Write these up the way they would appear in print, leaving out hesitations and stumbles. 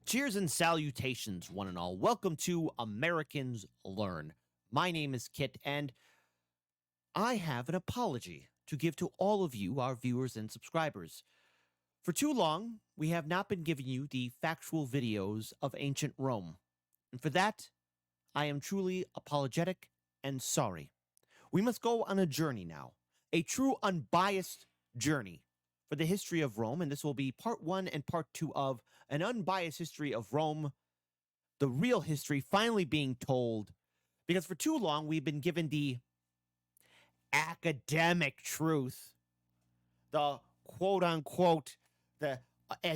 Cheers and salutations, one and all. Welcome to Americans Learn. My name is Kit, and I have an apology to give to all of you, our viewers and subscribers. For too long, we have not been giving you the factual videos of ancient Rome. And for that, I am truly apologetic and sorry. We must go on a journey now, a true unbiased journey for the history of Rome, and this will be part 1 and part 2 of an unbiased history of Rome, the real history finally being told, because for too long we've been given the academic truth, the quote-unquote, the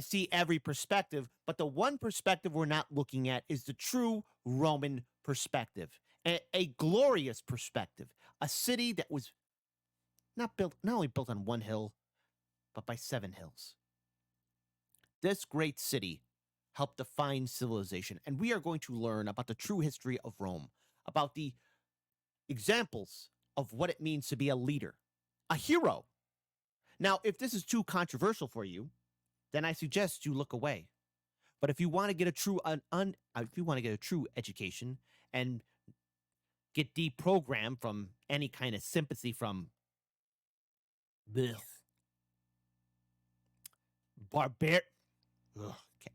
see every perspective, but the one perspective we're not looking at is the true Roman perspective, a glorious perspective, a city that was not only built on one hill, but by 7 hills. This great city helped define civilization, and we are going to learn about the true history of Rome, about the examples of what it means to be a leader, a hero. Now, if this is too controversial for you, then I suggest you look away. But if you want to get a true if you want to get a true education and get deprogrammed from any kind of sympathy from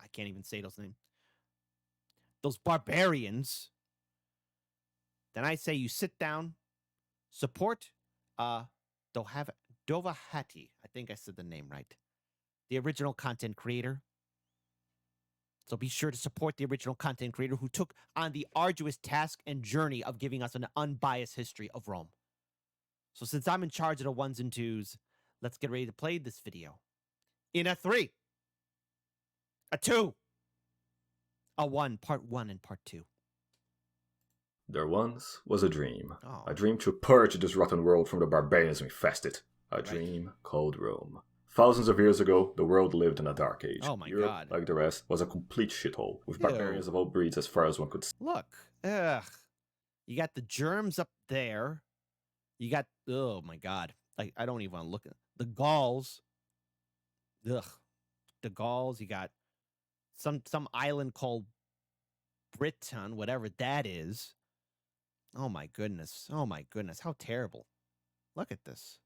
I can't even say those names. Those barbarians. Then I say you sit down, support Dovahhatty. I think I said the name right. The original content creator. So be sure to support the original content creator who took on the arduous task and journey of giving us an unbiased history of Rome. So since I'm in charge of the ones and twos, let's get ready to play this video. In a 3, a 2, a 1, part 1 and part 2. There once was a dream. Oh. A dream to purge this rotten world from the barbarians we infested. A dream called Rome. Thousands of years ago, the world lived in a dark age. Oh my Europe, God. like the rest, was a complete shithole, with Ew. barbarians of all breeds as far as one could see. Look. Ugh. You got the germs up there. You got, oh my God. I don't even want to look at the Gauls. Ugh. The Gauls, you got some island called Britain, whatever that is. Oh my goodness. Oh my goodness. How terrible. Look at this.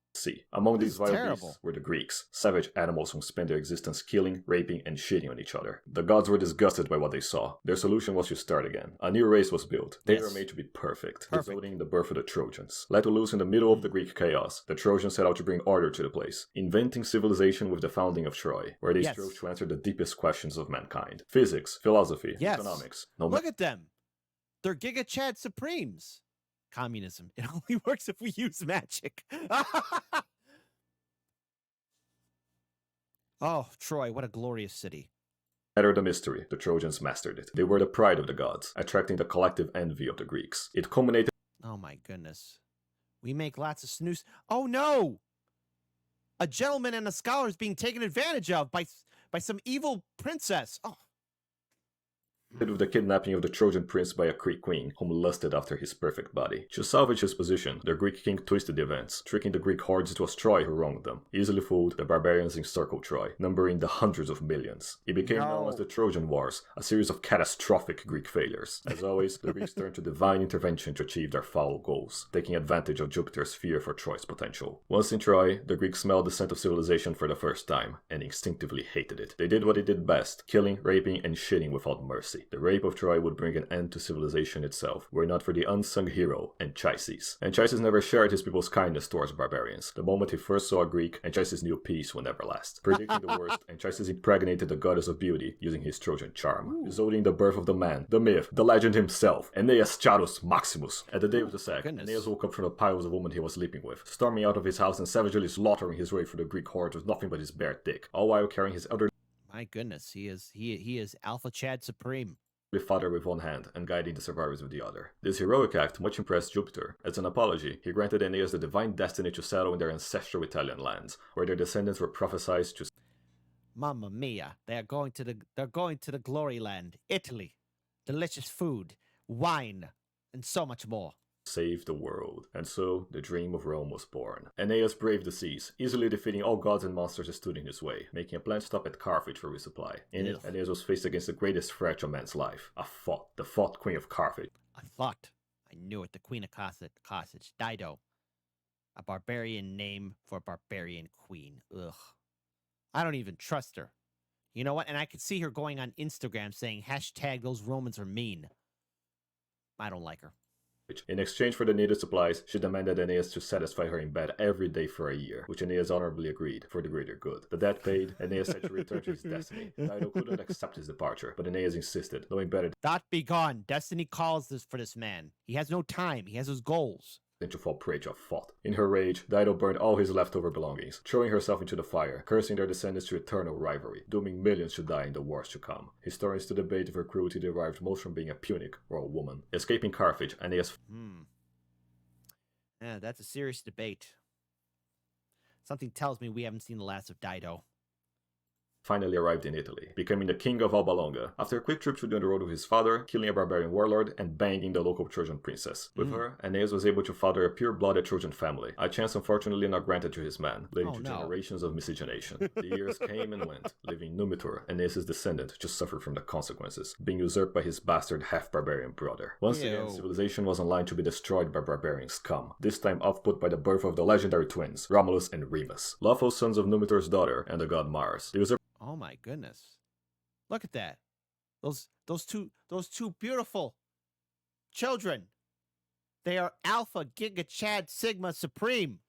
Among This these is wild terrible. beasts were the Greeks, savage animals who spent their existence killing, raping, and shitting on each other. The gods were disgusted by what they saw. Their solution was to start again. A new race was built. They were made to be perfect, resulting in the birth of the Trojans. Let loose in the middle of the Greek chaos, the Trojans set out to bring order to the place, inventing civilization with the founding of Troy, where they strove to answer the deepest questions of mankind. Physics, philosophy, economics. Look at them. They're Giga Chad Supremes. Communism. It only works if we use magic. Oh, Troy, what a glorious city. No matter the mystery, the Trojans mastered it. They were the pride of the gods, attracting the collective envy of the Greeks. It culminated. Oh my goodness. We make lots of snooze. Oh no! A gentleman and a scholar is being taken advantage of by some evil princess. Oh. With the kidnapping of the Trojan prince by a Greek queen, whom lusted after his perfect body. To salvage his position, the Greek king twisted the events, tricking the Greek hordes it was Troy who wronged them. Easily fooled, the barbarians encircled Troy, numbering the hundreds of millions. It became known as the Trojan Wars, a series of catastrophic Greek failures. As always, the Greeks turned to divine intervention to achieve their foul goals, taking advantage of Jupiter's fear for Troy's potential. Once in Troy, the Greeks smelled the scent of civilization for the first time, and instinctively hated it. They did what they did best, killing, raping, and shitting without mercy. The rape of Troy would bring an end to civilization itself, were it not for the unsung hero, Anchises. Anchises never shared his people's kindness towards barbarians. The moment he first saw a Greek, Anchises knew peace would never last. Predicting the worst, Anchises impregnated the goddess of beauty using his Trojan charm, resulting in the birth of the man, the myth, the legend himself, Aeneas Charus Maximus. At the day of the sack, Aeneas woke up from the piles of women he was sleeping with, storming out of his house and savagely slaughtering his way through the Greek hordes with nothing but his bare dick, all while carrying his elder. My goodness, he is Alpha Chad Supreme. Father with one hand and guiding the survivors with the other. This heroic act much impressed Jupiter. As an apology, he granted Aeneas the divine destiny to settle in their ancestral Italian lands, where their descendants were prophesied to. Mamma mia! They're going to the glory land, Italy. Delicious food, wine, and so much more. save the world. And so, the dream of Rome was born. Aeneas braved the seas, easily defeating all gods and monsters that stood in his way, making a planned stop at Carthage for resupply. In it, Aeneas was faced against the greatest threat to man's life, the thought queen of Carthage. A thought. I knew it. The queen of Carthage. Dido. A barbarian name for a barbarian queen. Ugh. I don't even trust her. You know what? And I could see her going on Instagram saying, hashtag those Romans are mean. I don't like her. In exchange for the needed supplies, she demanded Aeneas to satisfy her in bed every day for a year, which Aeneas honorably agreed, for the greater good. The debt paid, Aeneas had to return to his destiny. Dido couldn't accept his departure, but Aeneas insisted, knowing better Thought be gone. Destiny calls for this man. He has no time. He has his goals. than to fall prey to a thought. In her rage, Dido burned all his leftover belongings, throwing herself into the fire, cursing their descendants to eternal rivalry, dooming millions to die in the wars to come. Historians to debate if her cruelty derived most from being a Punic or a woman. Escaping Carthage, Aeneas Yeah, that's a serious debate. Something tells me we haven't seen the last of Dido. finally arrived in Italy, becoming the king of Alba Longa, after a quick trip to do the road with his father, killing a barbarian warlord, and banging the local Trojan princess. With her, Aeneas was able to father a pure-blooded Trojan family, a chance unfortunately not granted to his man, leading to generations of miscegenation. The years came and went, leaving Numitor, Aeneas' descendant, to suffer from the consequences, being usurped by his bastard half-barbarian brother. Once again, civilization was online to be destroyed by barbarian scum, this time output by the birth of the legendary twins, Romulus and Remus, lawful sons of Numitor's daughter and the god Mars. The usurper Oh my goodness. Look at that. Those two beautiful children. They are Alpha, Giga, Chad, Sigma, Supreme.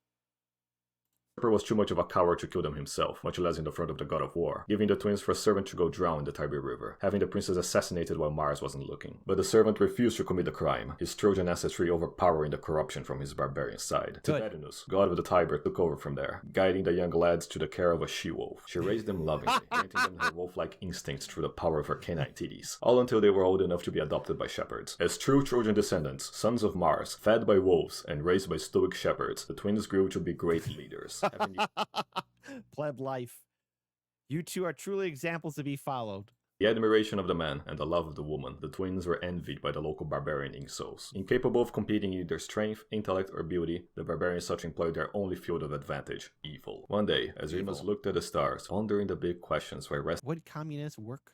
was too much of a coward to kill them himself, much less in the front of the god of war, giving the twins for a servant to go drown in the Tiber River, having the princess assassinated while Mars wasn't looking. But the servant refused to commit the crime, his Trojan ancestry overpowering the corruption from his barbarian side. Tiberinus, god of the Tiber, took over from there, guiding the young lads to the care of a she-wolf. She raised them lovingly, granting them her wolf-like instincts through the power of her canine titties, all until they were old enough to be adopted by shepherds. As true Trojan descendants, sons of Mars, fed by wolves and raised by stoic shepherds, the twins grew to be great leaders. Pleb life. You two are truly examples to be followed. The admiration of the man and the love of the woman, the twins were envied by the local barbarian insoles. Incapable of competing in either strength, intellect, or beauty, the barbarians sought to employ their only field of advantage, evil. One day, as Remus looked at the stars, pondering the big questions where would communism work?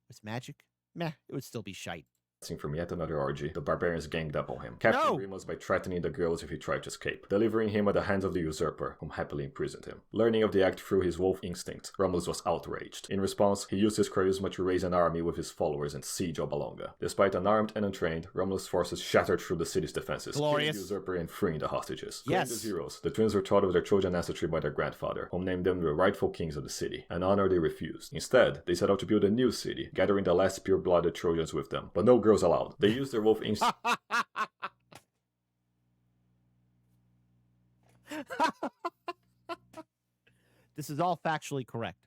With magic? Meh, it would still be shite. From yet another orgy, the barbarians ganged up on him, capturing Remus by threatening the girls if he tried to escape, delivering him at the hands of the usurper, whom happily imprisoned him. Learning of the act through his wolf instinct, Romulus was outraged. In response, he used his charisma to raise an army with his followers and siege Alba Longa. Despite unarmed and untrained, Romulus' forces shattered through the city's defenses, killing the usurper and freeing the hostages. Yes. As heroes, the twins were taught of their Trojan ancestry by their grandfather, whom named them the rightful kings of the city, an honor they refused. Instead, they set out to build a new city, gathering the last pure-blooded Trojans with them, but no girls allowed. They used their wolf instinct This is all factually correct.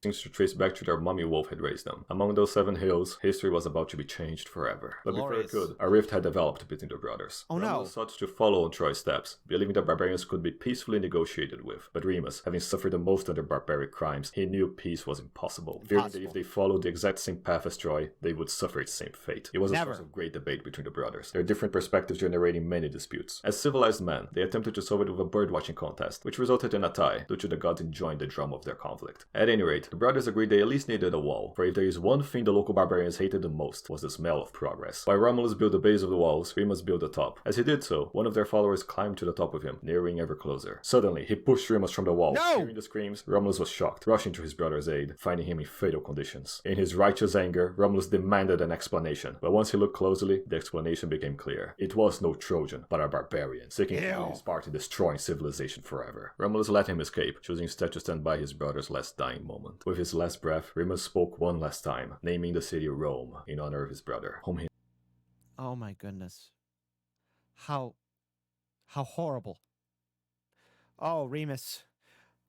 to trace back to their mummy wolf had raised them. Among those 7 hills, history was about to be changed forever. But before it could, a rift had developed between the brothers. Romulus sought to follow on Troy's steps, believing the barbarians could be peacefully negotiated with. But Remus, having suffered the most under barbaric crimes, he knew peace was impossible. Fearing that if they followed the exact same path as Troy, they would suffer its same fate. It was a source of great debate between the brothers, their different perspectives generating many disputes. As civilized men, they attempted to solve it with a bird-watching contest, which resulted in a tie, due to the gods enjoying the drama of their conflict. At any rate, the brothers agreed they at least needed a wall, for if there is one thing the local barbarians hated the most, was the smell of progress. While Romulus built the base of the walls, Remus built the top. As he did so, one of their followers climbed to the top of him, nearing ever closer. Suddenly, he pushed Remus from the wall. Hearing the screams, Romulus was shocked, rushing to his brother's aid, finding him in fatal conditions. In his righteous anger, Romulus demanded an explanation, but once he looked closely, the explanation became clear. It was no Trojan, but a barbarian, seeking to do his part in destroying civilization forever. Romulus let him escape, choosing instead to stand by his brother's last dying moment. With his last breath, Remus spoke one last time, naming the city Rome in honor of his brother, whom he... Oh my goodness. How horrible. Oh, Remus.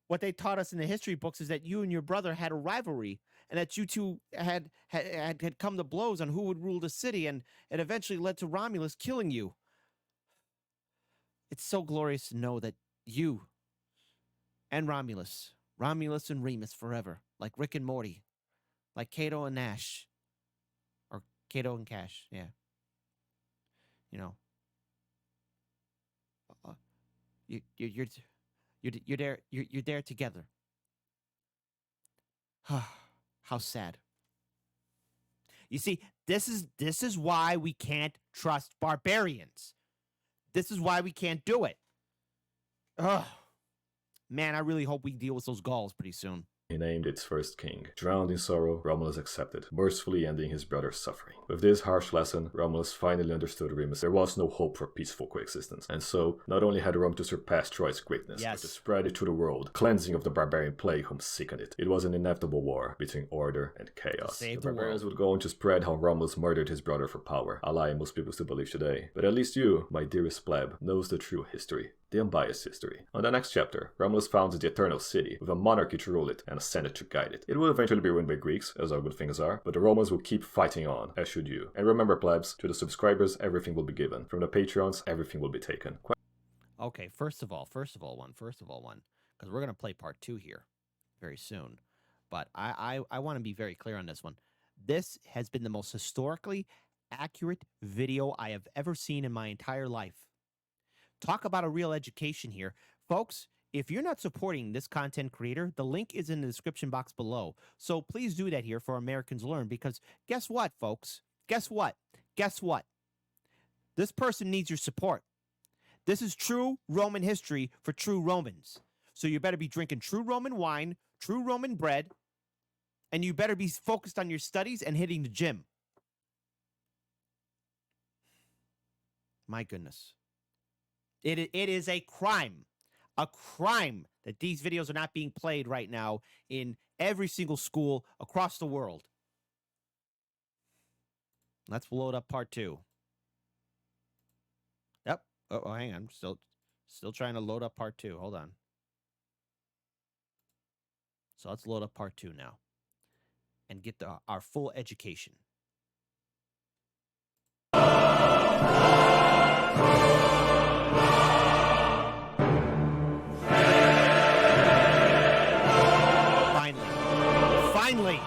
What they taught us in the history books is that you and your brother had a rivalry, and that you two had come to blows on who would rule the city, and it eventually led to Romulus killing you. It's so glorious to know that you and Romulus and Remus forever, like Rick and Morty, like Kato and Nash, or Kato and Cash, yeah. You know, You, you're you're there. You're there together. How sad. You see, this is why we can't trust barbarians. This is why we can't do it. Ugh. Man, I really hope we deal with those Gauls pretty soon. He named its first king. Drowned in sorrow, Romulus accepted, mercifully ending his brother's suffering. With this harsh lesson, Romulus finally understood Remus there was no hope for peaceful coexistence, and so not only had Rome to surpass Troy's greatness, but to spread it to the world, cleansing of the barbarian plague whom sickened it. It was an inevitable war between order and chaos. The barbarians would go on to spread how Romulus murdered his brother for power, a lie most people still believe today. But at least you, my dearest pleb, knows the true history. The unbiased history. On the next chapter, Romulus founds the Eternal City, with a monarchy to rule it and a senate to guide it. It will eventually be ruined by Greeks, as all good things are, but the Romans will keep fighting on, as should you. And remember, plebs, to the subscribers, everything will be given. From the Patreons, everything will be taken. Okay, first of all, one, because we're gonna play part 2 here very soon. But I want to be very clear on this one. This has been the most historically accurate video I have ever seen in my entire life. Talk about a real education here. Folks, if you're not supporting this content creator, the link is in the description box below. So please do that here for Americans Learn, because guess what, folks? Guess what? Guess what? This person needs your support. This is true Roman history for true Romans. So you better be drinking true Roman wine, true Roman bread, and you better be focused on your studies and hitting the gym. My goodness. It is a crime that these videos are not being played right now in every single school across the world. Let's load up part 2. Yep. Oh, hang on. Still trying to load up part 2. Hold on. So let's load up part 2 now and get our full education. Finally.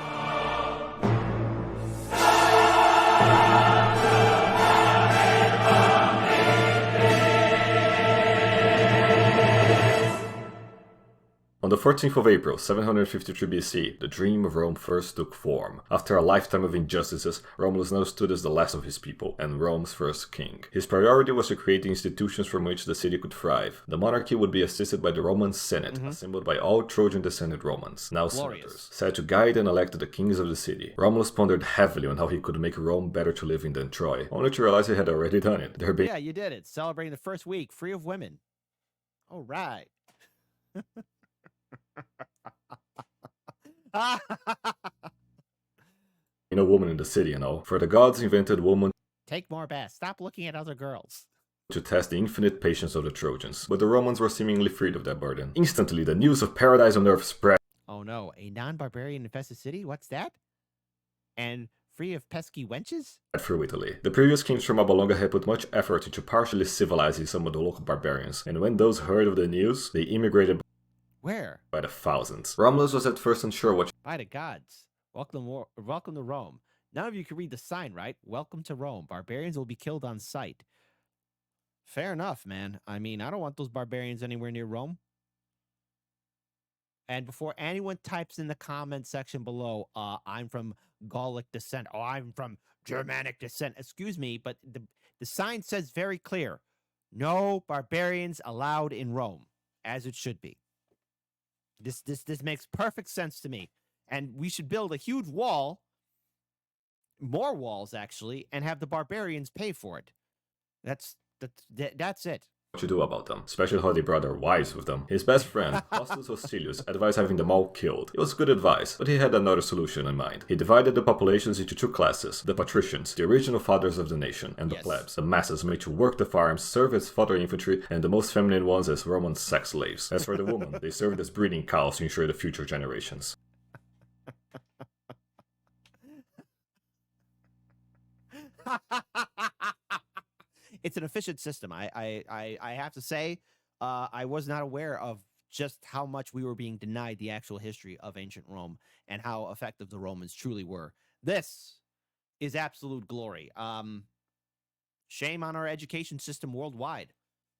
On the 14th of April, 753 BC, the dream of Rome first took form. After a lifetime of injustices, Romulus now stood as the last of his people, and Rome's first king. His priority was to create the institutions from which the city could thrive. The monarchy would be assisted by the Roman Senate, assembled by all Trojan-descended Romans, now senators, set to guide and elect the kings of the city. Romulus pondered heavily on how he could make Rome better to live in than Troy, only to realize he had already done it. Yeah, you did it. Celebrating the first week, free of women. All right. A woman in the city, for the gods invented woman. Take more baths. Stop looking at other girls. To test the infinite patience of the Trojans, but the Romans were seemingly freed of that burden. Instantly, the news of paradise on earth spread. Oh no, a non-barbarian infested city? What's that? And free of pesky wenches? Through Italy. The previous kings from Abalonga had put much effort into partially civilizing some of the local barbarians, and when those heard of the news, they immigrated. Where? By the thousands. Romulus was at first unsure what. By the gods. Welcome to Rome. None of you can read the sign, right? Welcome to Rome. Barbarians will be killed on sight. Fair enough, man. I mean, I don't want those barbarians anywhere near Rome. And before anyone types in the comment section below, I'm from Gallic descent. Oh, I'm from Germanic descent. Excuse me, but the sign says very clear. No barbarians allowed in Rome, as it should be. This makes perfect sense to me. And we should build a huge wall, more walls actually, and have the barbarians pay for it. That's it. What to do about them, especially how they brought their wives with them. His best friend, Faustus Hostilius, advised having them all killed. It was good advice, but he had another solution in mind. He divided the populations into 2 classes, the patricians, the original fathers of the nation, and the plebs, the masses made to work the farms, serve as fodder infantry, and the most feminine ones as Roman sex slaves. As for the women, they served as breeding cows to ensure the future generations. It's an efficient system. I have to say, I was not aware of just how much we were being denied the actual history of ancient Rome and how effective the Romans truly were. This is absolute glory. Shame on our education system worldwide.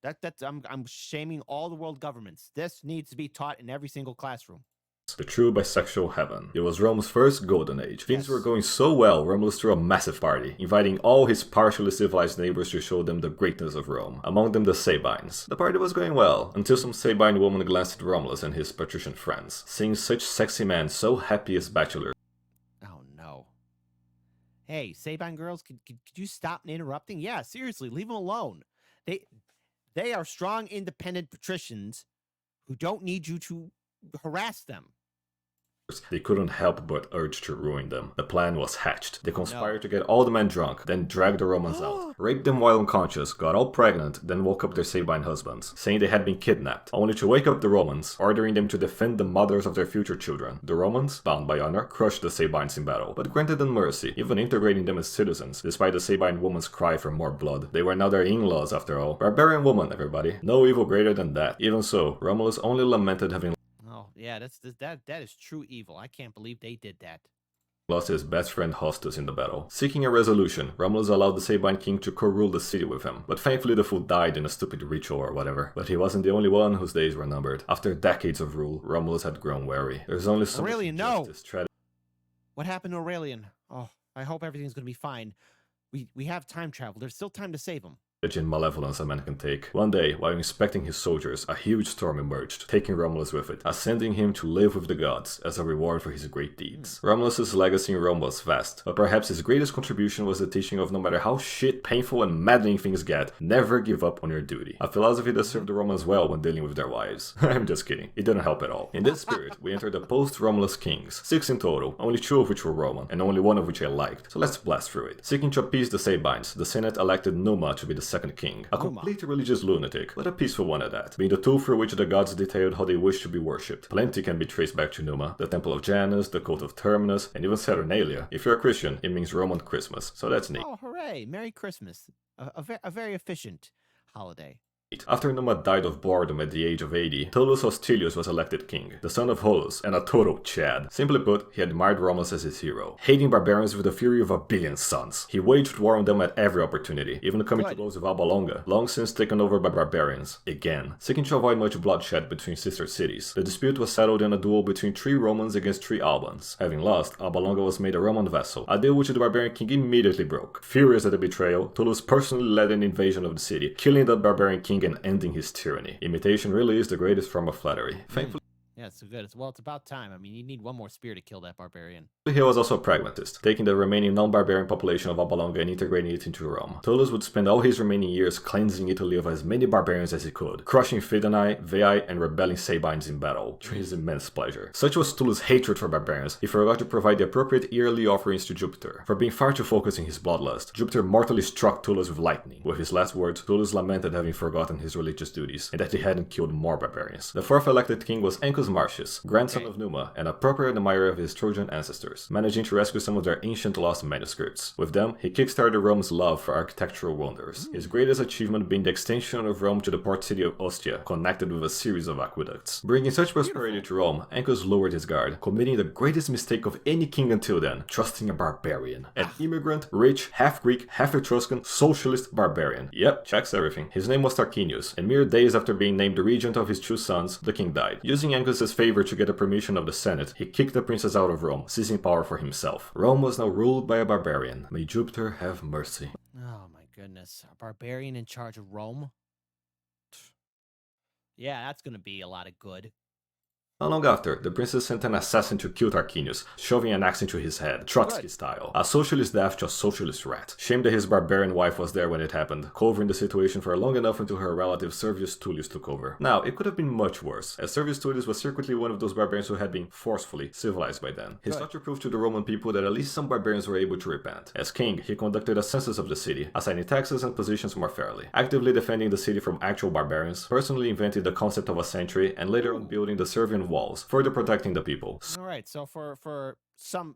I'm shaming all the world governments. This needs to be taught in every single classroom. The true bisexual heaven. It was Rome's first golden age. Things were going so well, Romulus threw a massive party, inviting all his partially civilized neighbors to show them the greatness of Rome, among them the Sabines. The party was going well, until some Sabine woman glanced at Romulus and his patrician friends, seeing such sexy men so happy as bachelors. Oh no. Hey, Sabine girls, could you stop interrupting? Yeah, seriously, leave them alone. They are strong, independent patricians who don't need you to harass them. They couldn't help but urge to ruin them. The plan was hatched. They conspired to get all the men drunk, then drag the Romans out, raped them while unconscious, got all pregnant, then woke up their Sabine husbands, saying they had been kidnapped, only to wake up the Romans, ordering them to defend the mothers of their future children. The Romans, bound by honor, crushed the Sabines in battle, but granted them mercy, even integrating them as citizens, despite the Sabine woman's cry for more blood. They were now their in-laws after all. Barbarian woman, everybody. No evil greater than that. Even so, Romulus only lamented having yeah, that is true evil. I can't believe they did that. Lost his best friend Hostus in the battle. Seeking a resolution, Romulus allowed the Sabine king to co-rule the city with him, but thankfully the fool died in a stupid ritual or whatever. But he wasn't the only one whose days were numbered. After decades of rule, Romulus had grown wary. There's only so Aurelian, much justice. What happened to Aurelian? Oh, I hope everything's gonna be fine. We have time travel. There's still time to save him. And malevolence a man can take. One day, while inspecting his soldiers, a huge storm emerged, taking Romulus with it, ascending him to live with the gods as a reward for his great deeds. Romulus's legacy in Rome was vast, but perhaps his greatest contribution was the teaching of no matter how shit, painful, and maddening things get, never give up on your duty. A philosophy that served the Romans well when dealing with their wives. I'm just kidding, it didn't help at all. In this spirit, we enter the post-Romulus kings, 6 in total, only 2 of which were Roman, and only 1 of which I liked, so let's blast through it. Seeking to appease the Sabines, the Senate elected Numa to be the second king, a complete religious lunatic, but a peaceful one at that, being the tool through which the gods detailed how they wish to be worshipped. Plenty can be traced back to Numa, the Temple of Janus, the cult of Terminus, and even Saturnalia. If you're a Christian, it means Roman Christmas, so that's neat. Oh, hooray! Merry Christmas. A very efficient holiday. After Numa died of boredom at the age of 80, Tullus Hostilius was elected king, the son of Holus, and a total Chad. Simply put, he admired Romulus as his hero, hating barbarians with the fury of a billion suns. He waged war on them at every opportunity, even coming to blows with Alba Longa, long since taken over by barbarians. Again, seeking to avoid much bloodshed between sister cities, the dispute was settled in a duel between 3 Romans against 3 Albans. Having lost, Alba Longa was made a Roman vassal, a deal which the barbarian king immediately broke. Furious at the betrayal, Tullus personally led an invasion of the city, killing that barbarian king and ending his tyranny. Imitation really is the greatest form of flattery. Thankfully, yeah, it's so good. It's about time. I mean, you need one more spear to kill that barbarian. he was also a pragmatist, taking the remaining non-barbarian population of Alba Longa and integrating it into Rome. Tullus would spend all his remaining years cleansing Italy of as many barbarians as he could, crushing Fidenae, Veii, and rebelling Sabines in battle, to his immense pleasure. Such was Tullus' hatred for barbarians, he forgot to provide the appropriate yearly offerings to Jupiter. For being far too focused in his bloodlust, Jupiter mortally struck Tullus with lightning. With his last words, Tullus lamented having forgotten his religious duties, and that he hadn't killed more barbarians. The 4th elected king was Ancus Marcius, grandson of Numa, and a proper admirer of his Trojan ancestors, managing to rescue some of their ancient lost manuscripts. With them, he kickstarted Rome's love for architectural wonders, his greatest achievement being the extension of Rome to the port city of Ostia, connected with a series of aqueducts. Bringing such prosperity to Rome, Ancus lowered his guard, committing the greatest mistake of any king until then, trusting a barbarian. An immigrant, rich, half-Greek, half-Etruscan, socialist barbarian. Yep, checks everything. His name was Tarquinius, and mere days after being named the regent of his 2 sons, the king died. Using Ancus's favor to get the permission of the Senate, he kicked the princess out of Rome, seizing power for himself. Rome was now ruled by a barbarian. May Jupiter have mercy. Oh my goodness. A barbarian in charge of Rome? Yeah, that's gonna be a lot of good. Not long after, the princess sent an assassin to kill Tarquinius, shoving an axe into his head, Trotsky style. A socialist death to a socialist rat. Shame that his barbarian wife was there when it happened, covering the situation for long enough until her relative Servius Tullius took over. Now, it could have been much worse, as Servius Tullius was secretly one of those barbarians who had been forcefully civilized by then. His stature proved to the Roman people that at least some barbarians were able to repent. As king, he conducted a census of the city, assigning taxes and positions more fairly, actively defending the city from actual barbarians, personally invented the concept of a sentry, and later on building the Servian walls, further protecting the people. Alright, so for some,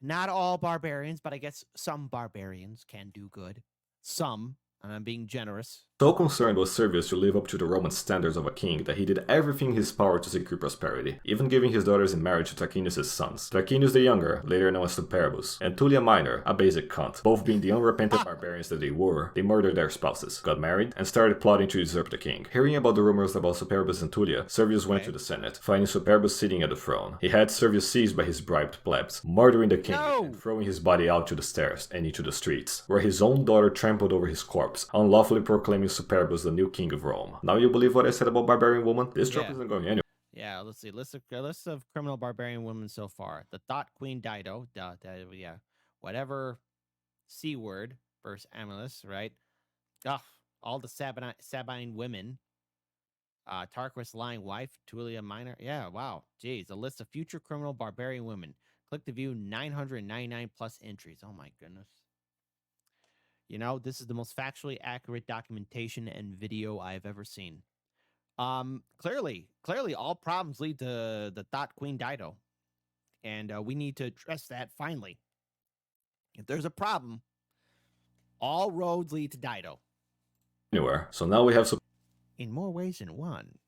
not all barbarians, but I guess some barbarians can do good. Some, and I'm being generous. So concerned was Servius to live up to the Roman standards of a king that he did everything in his power to secure prosperity, even giving his daughters in marriage to Tarquinius' sons. Tarquinius the Younger, later known as Superbus, and Tullia Minor, a basic cunt. Both being the unrepentant barbarians that they were, they murdered their spouses, got married, and started plotting to usurp the king. Hearing about the rumors about Superbus and Tullia, Servius went to the Senate, finding Superbus sitting at the throne. He had Servius seized by his bribed plebs, murdering the king and throwing his body out to the stairs and into the streets, where his own daughter trampled over his corpse, unlawfully proclaiming Superbus the new king of Rome. Now you believe what I said about barbarian woman? This trope isn't going anywhere. Yeah, let's see. List of criminal barbarian women so far. The Thought Queen Dido, whatever C word versus Amylus, right? Ugh, all the Sabine women. Tarquin's lying wife, Tullia Minor. Yeah, wow. Jeez, a list of future criminal barbarian women. Click to view 999 plus entries. Oh my goodness. You know, this is the most factually accurate documentation and video I've ever seen. Clearly, all problems lead to the Thought Queen Dido. And we need to address that finally. If there's a problem, all roads lead to Dido. Anywhere. So now we have in more ways than one.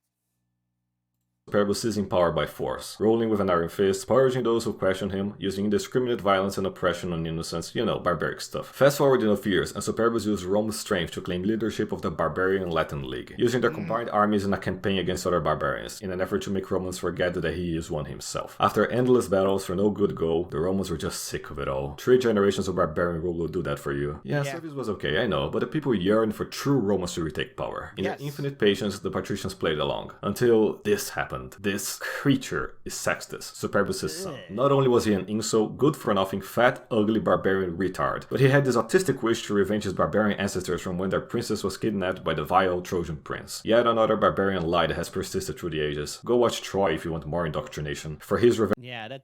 Superbus seizing power by force, ruling with an iron fist, purging those who question him, using indiscriminate violence and oppression on innocents, you know, barbaric stuff. Fast forward enough years, and Superbus used Rome's strength to claim leadership of the Barbarian Latin League, using their combined armies in a campaign against other barbarians, in an effort to make Romans forget that he is one himself. After endless battles for no good goal, the Romans were just sick of it all. 3 generations of barbarian rule will do that for you. Yeah, Servius was okay, I know, but the people yearned for true Romans to retake power. In their infinite patience, the patricians played along, until this happened. This creature is Sextus, Superbus' son. Not only was he an insult, good-for-nothing, fat, ugly barbarian retard, but he had this autistic wish to revenge his barbarian ancestors from when their princess was kidnapped by the vile Trojan prince. Yet another barbarian lie that has persisted through the ages. Go watch Troy if you want more indoctrination. For his revenge... Yeah,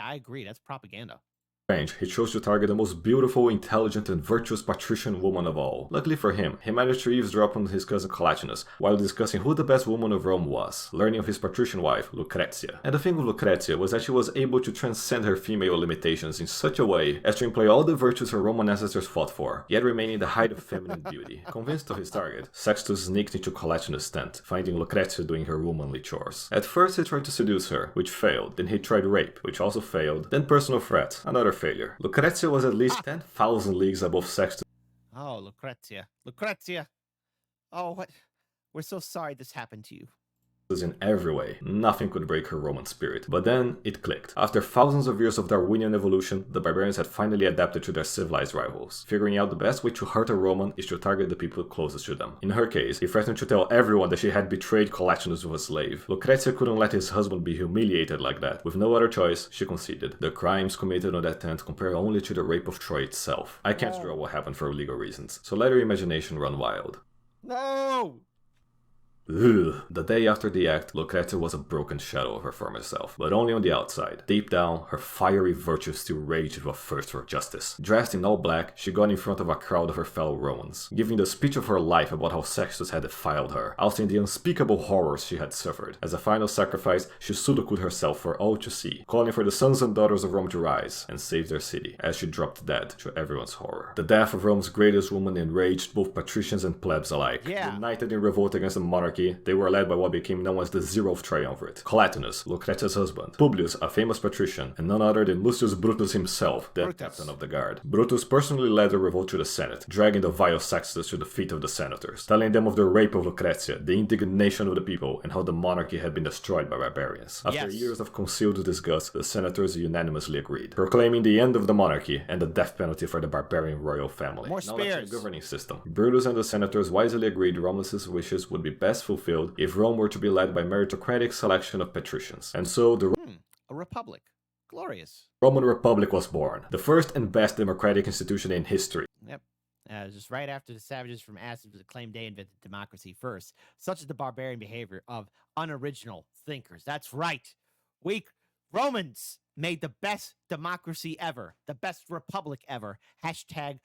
I agree. That's propaganda. He chose to target the most beautiful, intelligent, and virtuous patrician woman of all. Luckily for him, he managed to eavesdrop on his cousin Collatinus, while discussing who the best woman of Rome was, learning of his patrician wife, Lucretia. And the thing with Lucretia was that she was able to transcend her female limitations in such a way as to employ all the virtues her Roman ancestors fought for, yet remaining the height of feminine beauty. Convinced of his target, Sextus sneaked into Collatinus' tent, finding Lucretia doing her womanly chores. At first he tried to seduce her, which failed, then he tried rape, which also failed, then personal threat, another failure. Lucretia was at least 10,000 leagues above Sextus. Oh, Lucretia. Oh, what? We're so sorry this happened to you. In every way. Nothing could break her Roman spirit. But then, it clicked. After thousands of years of Darwinian evolution, the barbarians had finally adapted to their civilized rivals, figuring out the best way to hurt a Roman is to target the people closest to them. In her case, he threatened to tell everyone that she had betrayed Collatinus with a slave. Lucretia couldn't let his husband be humiliated like that. With no other choice, she conceded. The crimes committed on that tent compare only to the rape of Troy itself. I can't draw what happened for legal reasons, so let your imagination run wild. No! Ugh. The day after the act, Lucretia was a broken shadow of her former self, but only on the outside. Deep down, her fiery virtue still raged with a thirst for justice. Dressed in all black, she got in front of a crowd of her fellow Romans, giving the speech of her life about how Sextus had defiled her, ousting the unspeakable horrors she had suffered. As a final sacrifice, she sudoku'd herself for all to see, calling for the sons and daughters of Rome to rise and save their city, as she dropped dead to everyone's horror. The death of Rome's greatest woman enraged both patricians and plebs alike. United in revolt against the monarchy, they were led by what became known as the Zeroth Triumvirate: Collatinus, Lucretia's husband; Publius, a famous patrician; and none other than Lucius Brutus himself, the captain of the guard. Brutus personally led the revolt to the Senate, dragging the vile Sextus to the feet of the senators, telling them of the rape of Lucretia, the indignation of the people, and how the monarchy had been destroyed by barbarians. After years of concealed disgust, the senators unanimously agreed, proclaiming the end of the monarchy and the death penalty for the barbarian royal family. More now spears. The governing system. Brutus and the senators wisely agreed Romulus' wishes would be best fulfilled if Rome were to be led by meritocratic selection of patricians. And so the a republic. Glorious. Roman Republic was born, the first and best democratic institution in history. Yep. Just right after the savages from Athens claimed they invented democracy first. Such is the barbarian behavior of unoriginal thinkers. That's right. We Romans made the best democracy ever, the best republic ever. Hashtag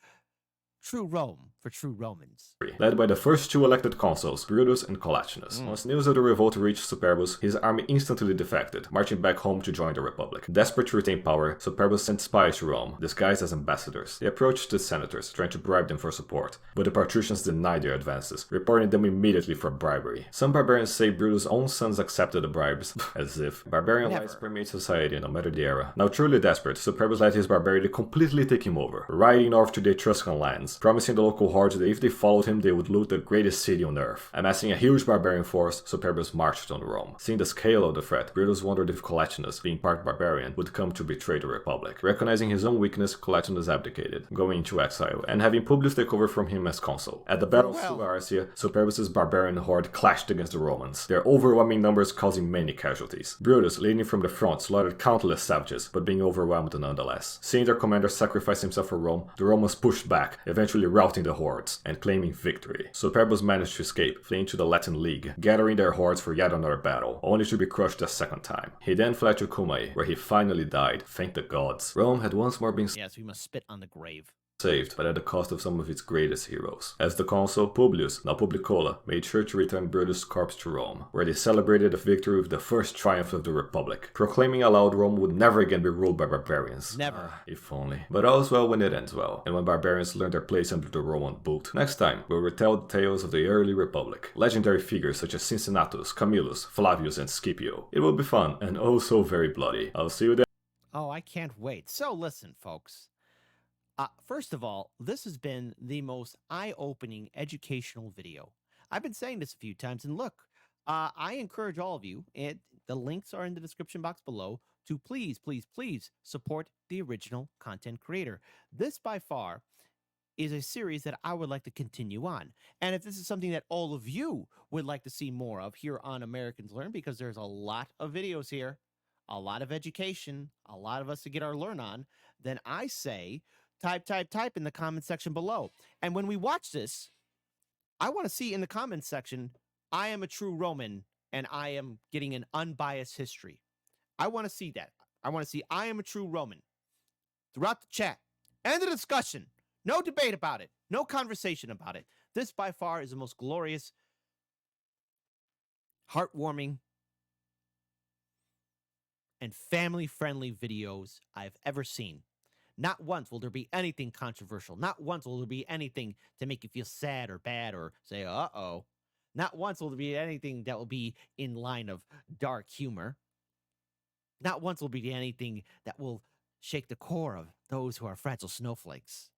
True Rome for true Romans. Led by the first two elected consuls, Brutus and Collatinus. Once news of the revolt reached Superbus, his army instantly defected, marching back home to join the Republic. Desperate to retain power, Superbus sent spies to Rome, disguised as ambassadors. They approached the senators, trying to bribe them for support, but the patricians denied their advances, reporting them immediately for bribery. Some barbarians say Brutus' own sons accepted the bribes, as if barbarian lives permeate society no matter the era. Now truly desperate, Superbus let his barbarian completely take him over, riding north to the Etruscan lands, promising the local hordes that if they followed him they would loot the greatest city on earth. Amassing a huge barbarian force, Superbus marched on Rome. Seeing the scale of the threat, Brutus wondered if Collatinus, being part barbarian, would come to betray the Republic. Recognizing his own weakness, Collatinus abdicated, going into exile, and having Publius take over from him as consul. At the Battle of Suva Arcia, Superbus' barbarian horde clashed against the Romans, their overwhelming numbers causing many casualties. Brutus, leading from the front, slaughtered countless savages, but being overwhelmed nonetheless. Seeing their commander sacrifice himself for Rome, the Romans pushed back, eventually routing the hordes and claiming victory. Superbus managed to escape, fleeing to the Latin League, gathering their hordes for yet another battle, only to be crushed a second time. He then fled to Cumae, where he finally died, thank the gods. Rome had once more been Yes, we must spit on the grave. saved, but at the cost of some of its greatest heroes. As the consul, Publius, now Publicola, made sure to return Brutus' corpse to Rome, where they celebrated the victory with the first triumph of the Republic, proclaiming aloud Rome would never again be ruled by barbarians. Never. If only. But all's well when it ends well, and when barbarians learn their place under the Roman boot. Next time, we'll retell the tales of the early Republic, legendary figures such as Cincinnatus, Camillus, Flavius, and Scipio. It will be fun, and oh so very bloody. I'll see you then. Oh, I can't wait. So listen, folks. First of all, this has been the most eye-opening educational video. I've been saying this a few times, and look, I encourage all of you, and the links are in the description box below, to please, please, please support the original content creator. This, by far, is a series that I would like to continue on. And if this is something that all of you would like to see more of here on Americans Learn, because there's a lot of videos here, a lot of education, a lot of us to get our learn on, then I say type in the comment section below. And when we watch this, I want to see in the comment section, I am a true Roman and I am getting an unbiased history. I want to see that. I want to see I am a true Roman throughout the chat. End of discussion. No debate about it. No conversation about it. This by far is the most glorious, heartwarming, and family-friendly videos I've ever seen. Not once will there be anything controversial. Not once will there be anything to make you feel sad or bad or say, uh-oh. Not once will there be anything that will be in line of dark humor. Not once will there be anything that will shake the core of those who are fragile snowflakes.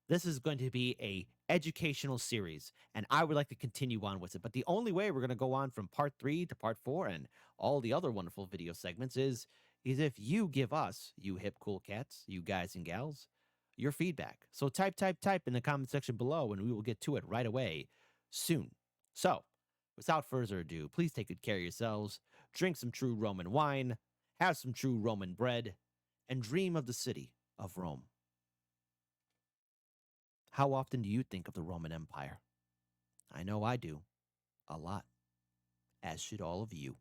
This is going to be a educational series, and I would like to continue on with it. But the only way we're going to go on from part 3 to part 4 and all the other wonderful video segments is if you give us, you hip cool cats, you guys and gals, your feedback. So type in the comment section below, and we will get to it right away soon. So, without further ado, please take good care of yourselves, drink some true Roman wine, have some true Roman bread, and dream of the city of Rome. How often do you think of the Roman Empire? I know I do. A lot. As should all of you.